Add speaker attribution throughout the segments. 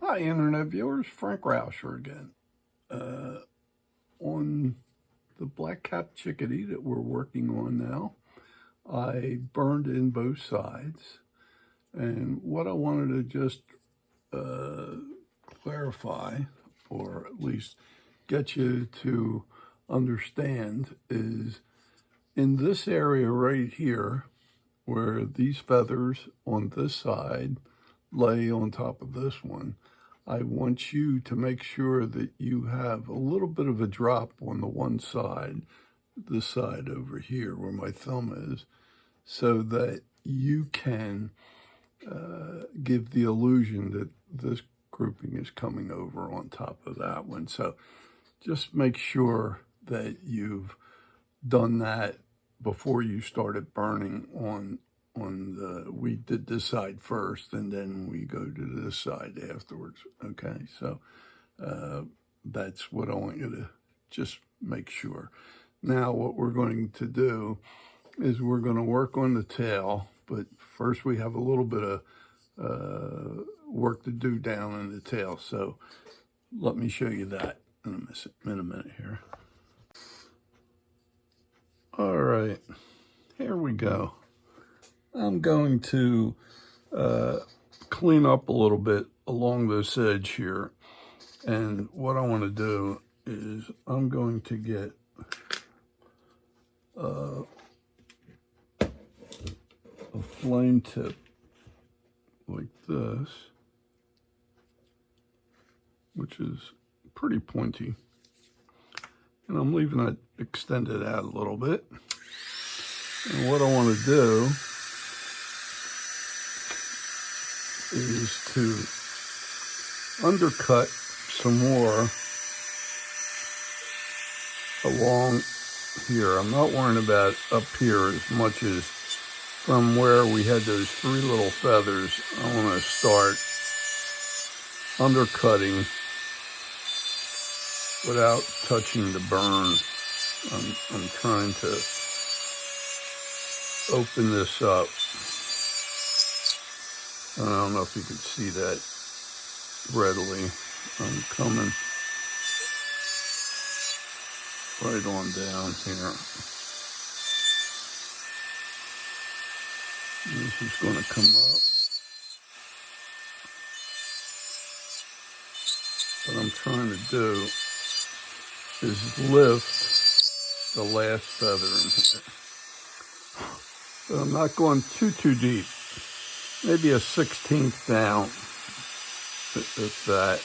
Speaker 1: Hi, Internet viewers. Frank Rauscher again. On the black-capped chickadee that we're working on now, I burned in both sides. And what I wanted to just clarify, or at least get you to understand, is in this area right here, where these feathers on this side lay on top of this one, I want you to make sure that you have a little bit of a drop on the one side, this side over here where my thumb is, so that you can give the illusion that this grouping is coming over on top of that one. So just make sure that you've done that before you started burning on we did this side first, and then we go to this side afterwards. Okay, so that's what I want you to just make sure. Now what we're going to do is we're going to work on the tail, but first we have a little bit of work to do down in the tail. So let me show you that in a minute here. All right, here we go. I'm going to clean up a little bit along this edge here. And what I want to do is I'm going to get a flame tip like this, which is pretty pointy. And I'm leaving it extended out a little bit. And what I want to do is to undercut some more along here. I'm not worrying about up here as much as from where we had those three little feathers. I want to start undercutting without touching the burn. I'm trying to open this up. I don't know if you can see that readily. I'm coming right on down here. This is going to come up. What I'm trying to do is lift the last feather in here. But I'm not going too deep. Maybe a 1/16 down, if that.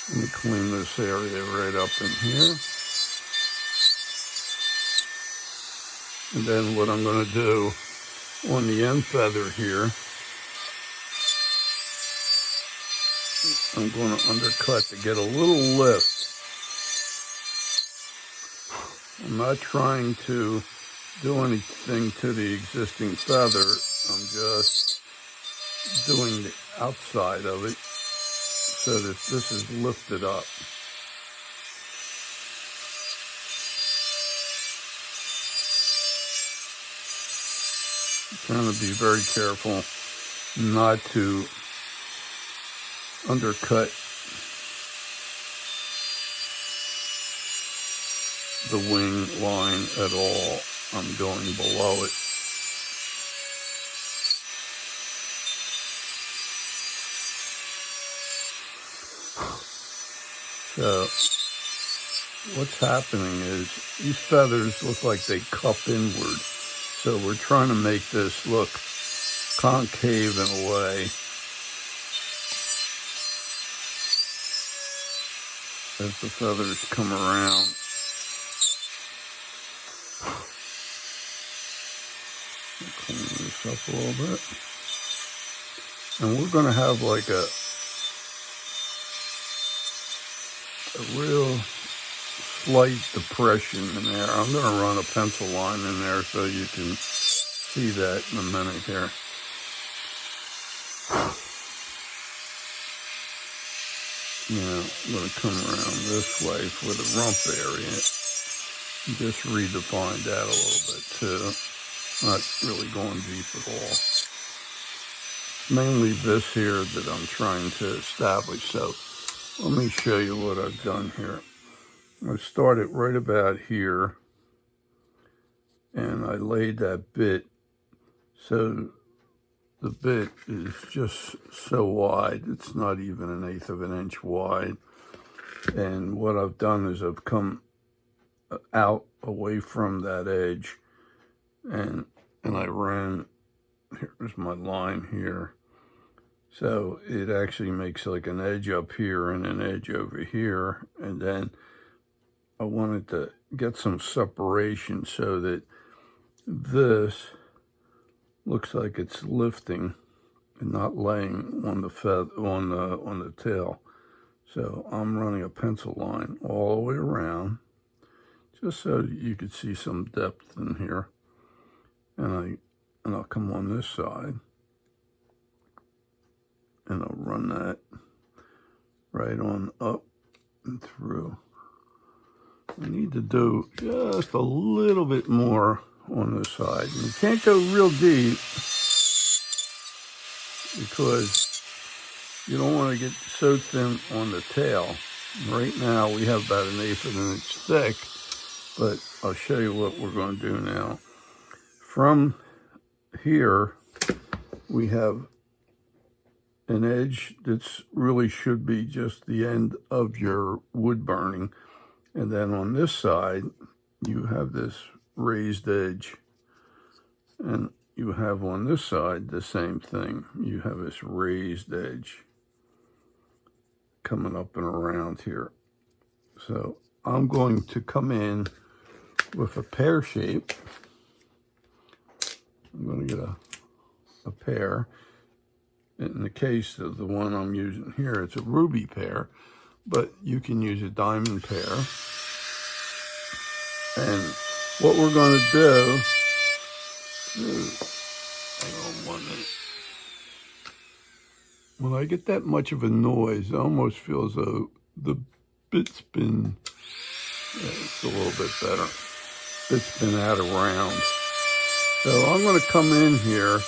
Speaker 1: Let me clean this area right up in here. And then what I'm going to do on the end feather here, I'm going to undercut to get a little lift. I'm not trying to do anything to the existing feather. I'm just doing the outside of it so that this is lifted up. I'm trying to be very careful not to undercut the wing line at all. I'm going below it. So what's happening is these feathers look like they cup inward. So we're trying to make this look concave in a way as the feathers come around. Clean this up a little bit. And we're going to have like a real slight depression in there. I'm going to run a pencil line in there so you can see that in a minute here. Now I'm going to come around this way for the rump area. Just redefine that a little bit too. Not really going deep at all. mainly this here that I'm trying to establish. So let me show you what I've done here. I started right about here, and I laid that bit so the bit is just so wide, it's not even 1/8 of an inch wide. And what I've done is I've come out away from that edge, and I ran, here's my line here. So it actually makes like an edge up here and an edge over here. And then I wanted to get some separation so that this looks like it's lifting and not laying on the on the tail. So I'm running a pencil line all the way around, just so you could see some depth in here. And I'll come on this side, and I'll run that right on up and through. I need to do just a little bit more on this side. And you can't go real deep because you don't want to get so thin on the tail. Right now we have about 1/8 of an inch thick, but I'll show you what we're going to do now. From here, we have an edge that's really should be just the end of your wood burning. And then on this side, you have this raised edge. And you have on this side the same thing. You have this raised edge coming up and around here. So I'm going to come in with a pear shape. I'm going to get a pear. In the case of the one I'm using here, it's a ruby pear, but you can use a diamond pear. And what we're going to do is, hang on 1 minute. When I get that much of a noise, it almost feels as though the bit's been, it's a little bit better. Bit's been out of round. So I'm going to come in here.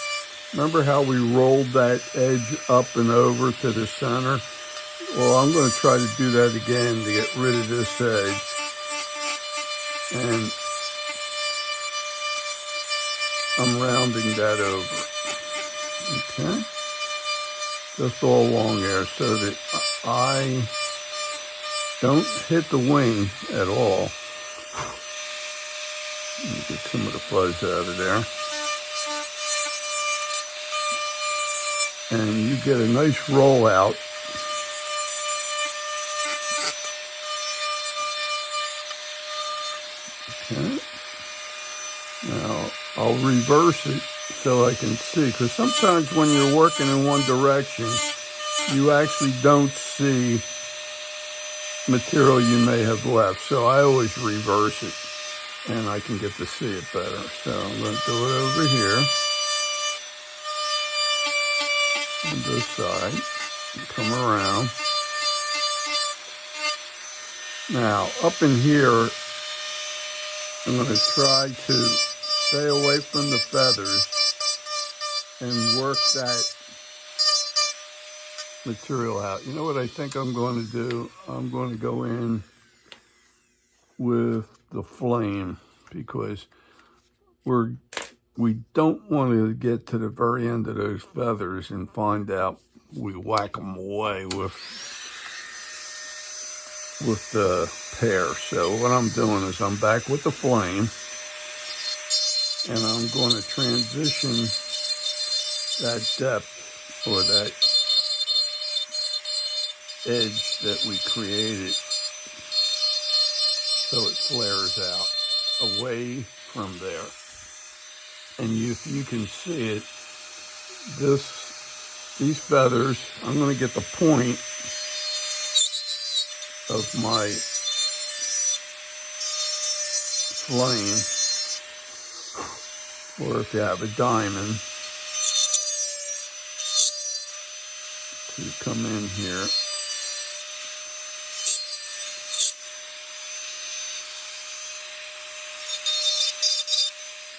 Speaker 1: Remember how we rolled that edge up and over to the center? Well, I'm going to try to do that again to get rid of this edge. And I'm rounding that over. Okay? Just all along there so that I don't hit the wing at all. Let me get some of the fuzz out of there. And you get a nice rollout. Okay. Now, I'll reverse it so I can see, because sometimes when you're working in one direction, you actually don't see material you may have left. So I always reverse it, and I can get to see it better. So I'm going to do it over here on this side and come around. Now, up in here, I'm going to try to stay away from the feathers and work that material out. You know what I think I'm going to do? I'm going to go in with the flame, because we don't want to get to the very end of those feathers and find out we whack them away with the pear. So what I'm doing is I'm back with the flame, and I'm going to transition that depth or that edge that we created so it flares out away from there. And if you can see it, these feathers, I'm going to get the point of my flame, or if you have a diamond, to come in here.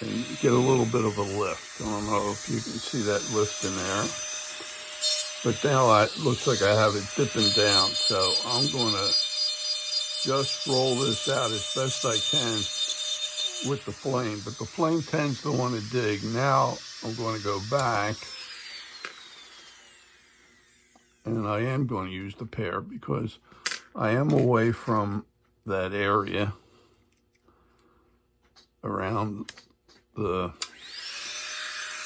Speaker 1: And get a little bit of a lift. I don't know if you can see that lift in there. But now it looks like I have it dipping down, so I'm going to just roll this out as best I can with the flame. But the flame tends to want to dig. Now I'm going to go back, and I am going to use the pear because I am away from that area around the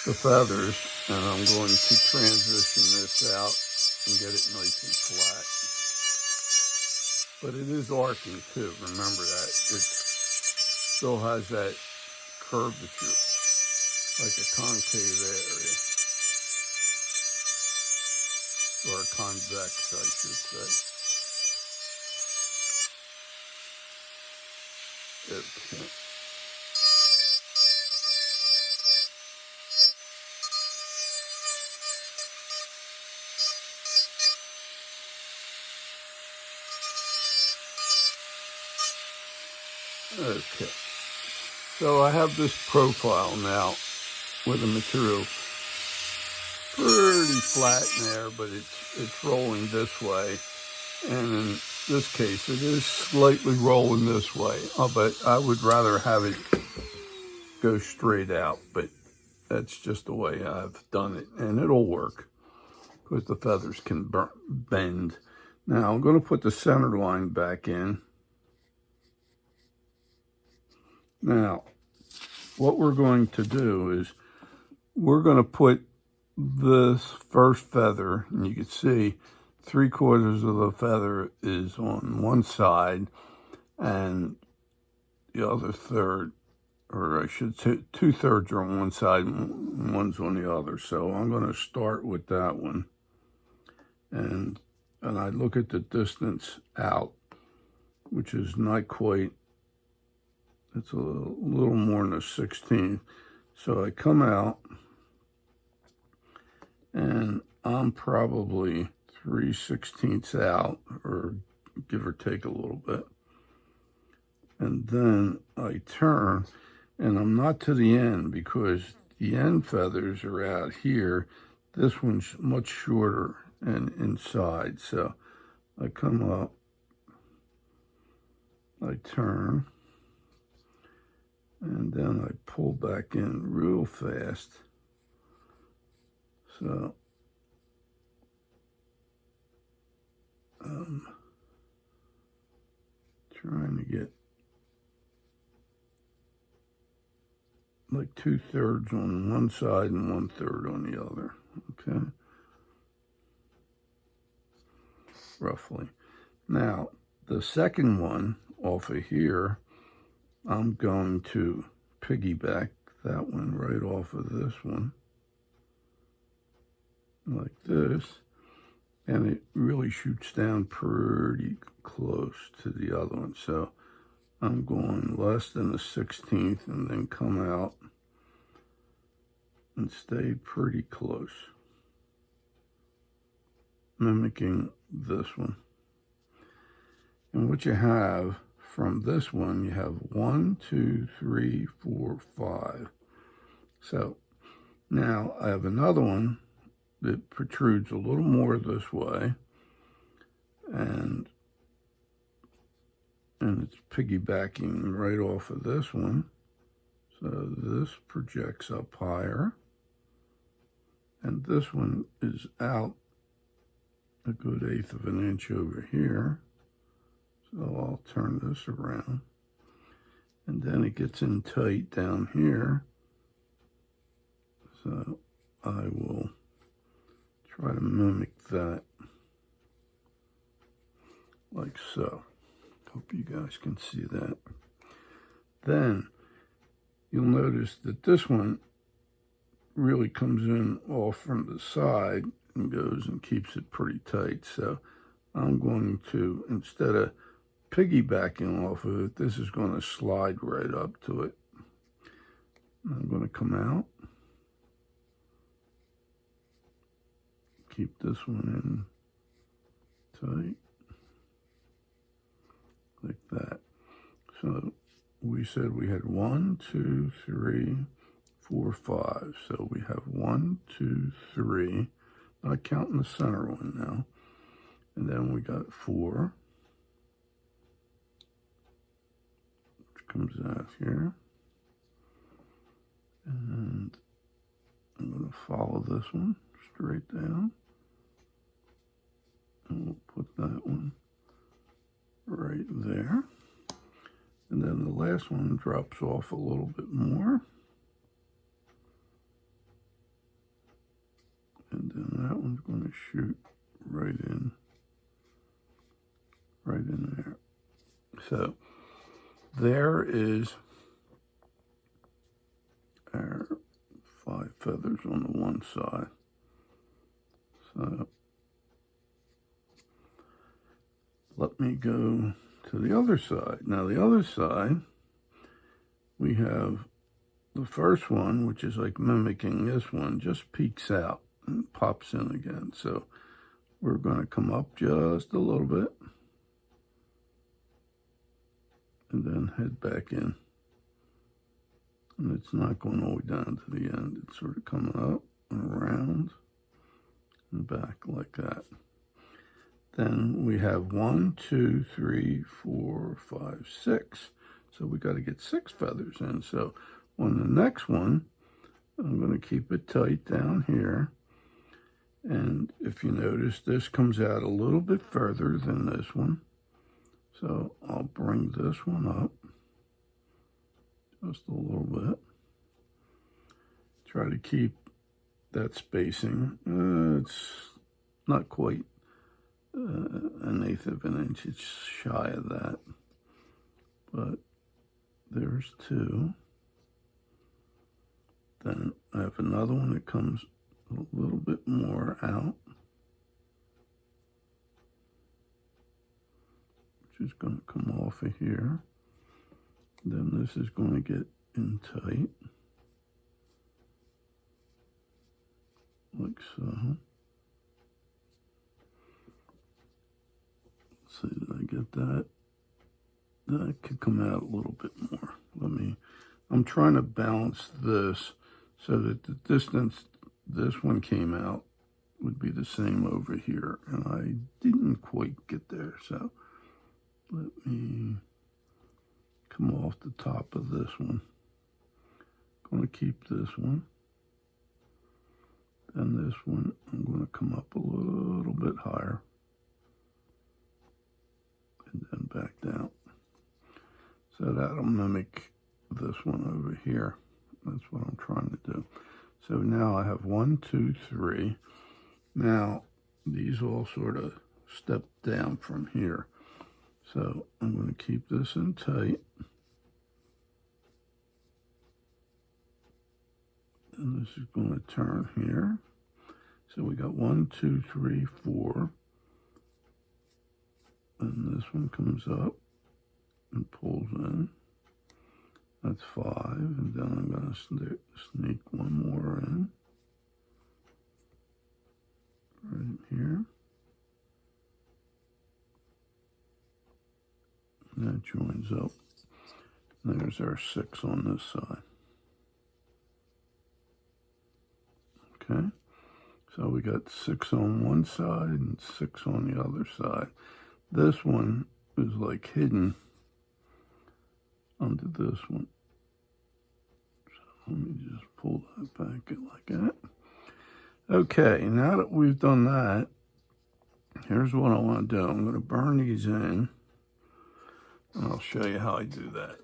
Speaker 1: feathers, and I'm going to transition this out and get it nice and flat. But it is arcing too, remember that. It still has that curvature, like a concave area, or a convex, I should say. Okay. Okay, so I have this profile now with the material pretty flat in there, but it's rolling this way, and in this case it is slightly rolling this way, but I would rather have it go straight out, but that's just the way I've done it, and it'll work because the feathers can bend. Now I'm going to put the center line back in. Now, what we're going to do is we're going to put this first feather, and you can see 3/4 of the feather is on one side, and the other third, or I should say 2/3 are on one side and one's on the other. So I'm going to start with that one, and I look at the distance out, which is not quite. It's a little more than a 16th. So I come out, and I'm probably 3/16 out, or give or take a little bit. And then I turn, and I'm not to the end because the end feathers are out here. This one's much shorter and inside. So I come up, I turn, and then I pull back in real fast. So I'm trying to get like 2/3 on one side and 1/3 on the other, okay? Roughly. Now, the second one off of here, I'm going to piggyback that one right off of this one, like this, and it really shoots down pretty close to the other one. So I'm going less than a 16th and then come out and stay pretty close, mimicking this one. And what you have from this one, you have 1, 2, 3, 4, 5. So now I have another one that protrudes a little more this way, and it's piggybacking right off of this one. So this projects up higher, and this one is out a good 1/8 of an inch over here. So I'll turn this around, and then it gets in tight down here. So I will try to mimic that like so. Hope you guys can see that. Then you'll notice that this one really comes in off from the side and goes and keeps it pretty tight. So I'm going to, instead of piggybacking off of it, this is going to slide right up to it. I'm going to come out, keep this one in tight, like that. So we said we had 1, 2, 3, 4, 5. So we have 1, 2, 3. not counting the center one now. And then we got 4, which comes out here. And I'm going to follow this one straight down. And we'll put that one right there. And then the last one drops off a little bit more. And then that one's going to shoot right in there. So there is our 5 feathers on the one side. So let me go to the other side. Now the other side, we have the first one, which is like mimicking this one, just peeks out and pops in again. So we're going to come up just a little bit and then head back in. And it's not going all the way down to the end. It's sort of coming up and around and back like that. Then we have 1, 2, 3, 4, 5, 6. So we got to get 6 feathers in. So on the next one, I'm going to keep it tight down here. And if you notice, this comes out a little bit further than this one. So I'll bring this one up just a little bit. Try to keep that spacing. It's not quite an eighth of an inch. It's shy of that. But there's 2. Then I have another one that comes a little bit more out, which is going to come off of here. Then this is going to get in tight, like so. Let's see, did I get that? That could come out a little bit more. I'm trying to balance this so that the distance this one came out would be the same over here. And I didn't quite get there, so let me come off the top of this one. Going to keep this one. Then this one, I'm going to come up a little bit higher. And then back down. So that'll mimic this one over here. That's what I'm trying to do. So now I have 1, 2, 3. Now these all sort of step down from here. So I'm going to keep this in tight. And this is going to turn here. So we got 1, 2, 3, 4. And this one comes up and pulls in. That's 5. And then I'm going to sneak one more in. Right here. And that joins up. There's our 6 on this side. Okay. So we got 6 on one side and 6 on the other side. This one is like hidden under this one. So let me just pull that back like that. Okay, now that we've done that, here's what I want to do. I'm going to burn these in, and I'll show you how I do that.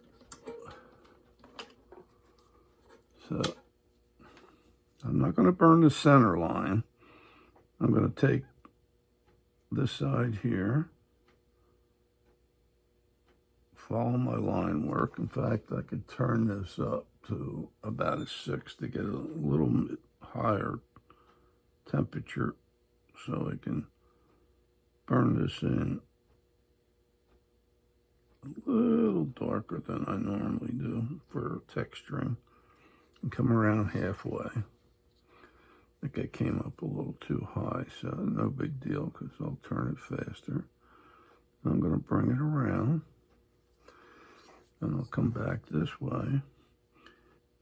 Speaker 1: So I'm not going to burn the center line. I'm going to take this side here, follow my line work. In fact, I could turn this up to about a 6 to get a little bit higher temperature so I can burn this in a little darker than I normally do for texturing, and come around halfway. I think I came up a little too high, so no big deal because I'll turn it faster. I'm going to bring it around, and I'll come back this way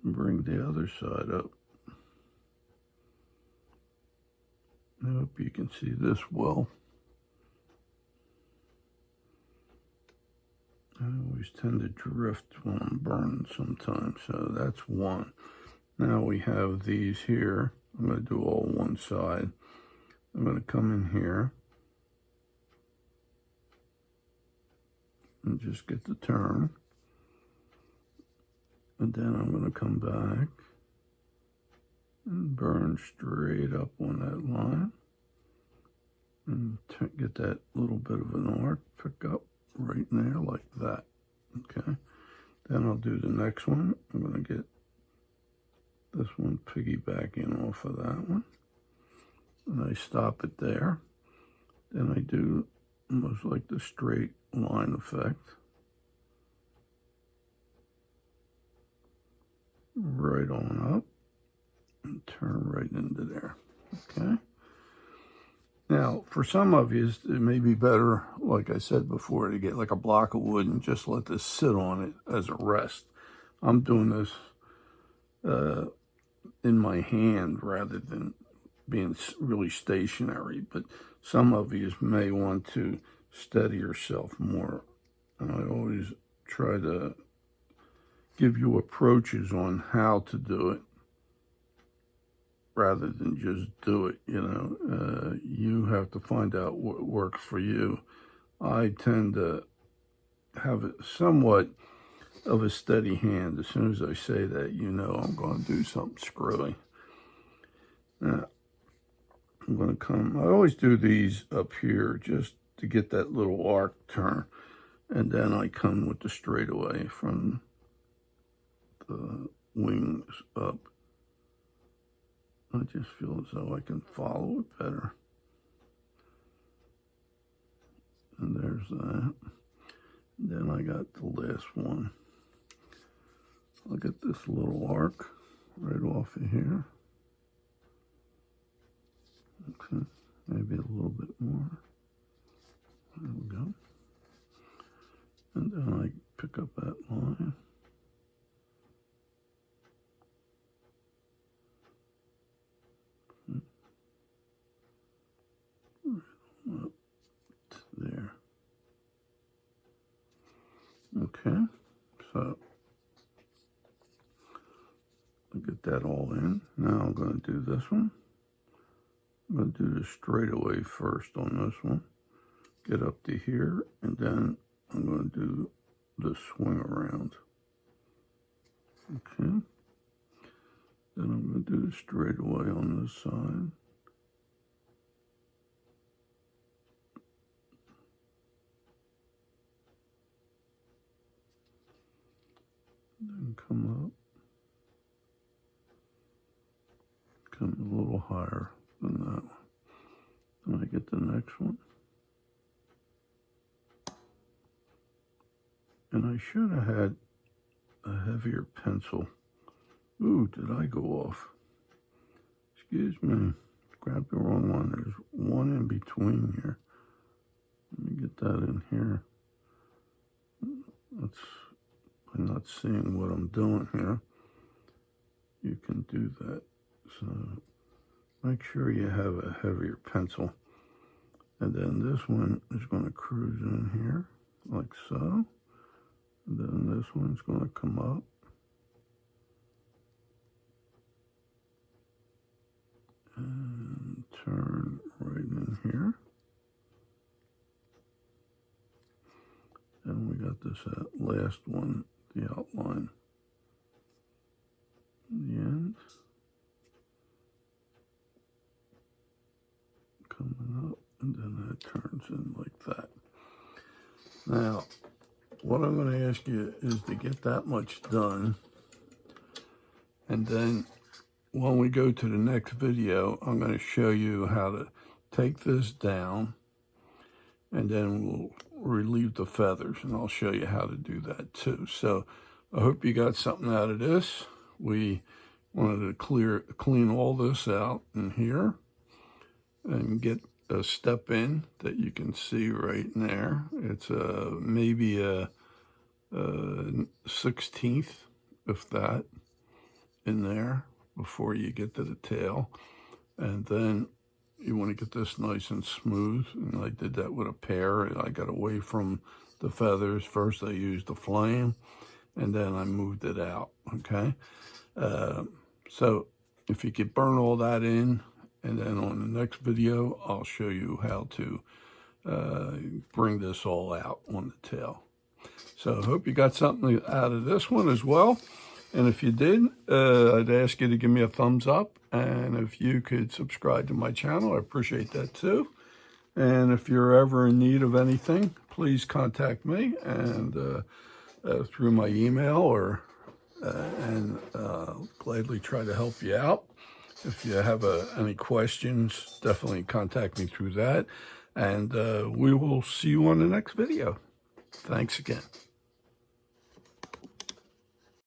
Speaker 1: and bring the other side up I hope you can see this well. I always tend to drift when I'm burning sometimes, so that's one. Now we have these here. I'm going to do all one side. I'm going to come in here and just get the turn. And then I'm going to come back and burn straight up on that line. And get that little bit of an arc, pick up right in there like that. Okay. Then I'll do the next one. I'm going to get this one piggybacking off of that one. And I stop it there. Then I do almost like the straight line effect. Right on up and turn right into there. Okay. Now, for some of you, it may be better, like I said before, to get like a block of wood and just let this sit on it as a rest. I'm doing this in my hand rather than being really stationary, but some of you may want to steady yourself more. And I always try to give you approaches on how to do it rather than just do it. You have to find out what works for you. I tend to have somewhat of a steady hand. As soon as I say that, I'm going to do something screwy. Now, I'm going to come, I always do these up here just to get that little arc turn. And then I come with the straightaway from the wings up. I just feel as though I can follow it better. And there's that. And then I got the last one. I'll get this little arc right off of here. Okay, maybe a little bit more. There we go. And then I pick up that line. Up to there. Okay, so I'll get that all in. Now I'm going to do this one. I'm going to do the straightaway first on this one. Get up to here, and then I'm going to do the swing around. Okay. Then I'm going to do the straightaway on this side. Then come up. Come a little higher than that one. Then I get the next one. And I should have had a heavier pencil. Ooh, did I go off? Excuse me. Grabbed the wrong one. There's one in between here. Let me get that in here. That's by not seeing what I'm doing here. You can do that. So make sure you have a heavier pencil. And then this one is going to cruise in here like so. And then this one's going to come up. And turn right in here. And we got this last one, the outline. The end. Coming up, and then that turns in like that. Now, what I'm going to ask you is to get that much done, and then when we go to the next video, I'm going to show you how to take this down, and then we'll relieve the feathers, and I'll show you how to do that too. So I hope you got something out of this. We wanted to clean all this out in here and get a step in that you can see right in there. It's maybe a 1/16, if that, in there before you get to the tail. And then you want to get this nice and smooth. And I did that with a pear. I got away from the feathers. First I used the flame, and then I moved it out, okay? So if you could burn all that in, and then on the next video, I'll show you how to bring this all out on the tail. So I hope you got something out of this one as well. And if you did, I'd ask you to give me a thumbs up. And if you could subscribe to my channel, I appreciate that too. And if you're ever in need of anything, please contact me and through my email, or and gladly try to help you out. If you have any questions, definitely contact me through that. And we will see you on the next video. Thanks again.